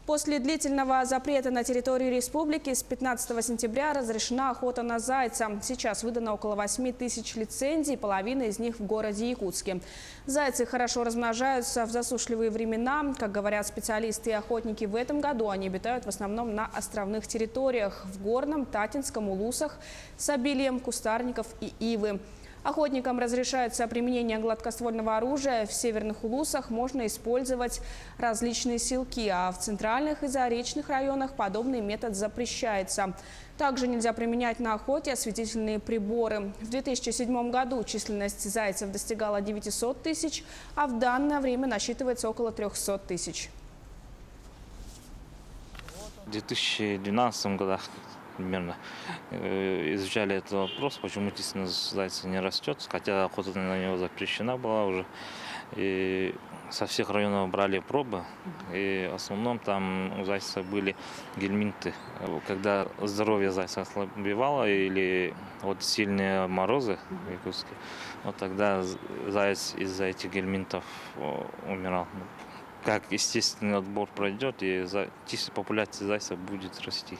После длительного запрета на территории республики с 15 сентября разрешена охота на зайца. Сейчас выдано около 8 тысяч лицензий, половина из них в городе Якутске. Зайцы хорошо размножаются в засушливые времена. Как говорят специалисты и охотники, в этом году они обитают в основном на островных территориях – в Горном, Татинском, Улусах, с обилием кустарников и ивы. Охотникам разрешается применение гладкоствольного оружия. В северных Улусах можно использовать различные силки, а в центральных и заречных районах подобный метод запрещается. Также нельзя применять на охоте осветительные приборы. В 2007 году численность зайцев достигала 900 тысяч, а в данное время насчитывается около 300 тысяч. В 2012 году примерно изучали этот вопрос, почему численность зайца не растет, хотя охота на него запрещена была уже. И со всех районов брали пробы, и в основном там у зайца были гельминты. Когда здоровье зайца ослабевало или вот сильные морозы в Якутске, вот тогда заяц из-за этих гельминтов умирал. Как естественный отбор пройдет, и популяция зайца будет расти.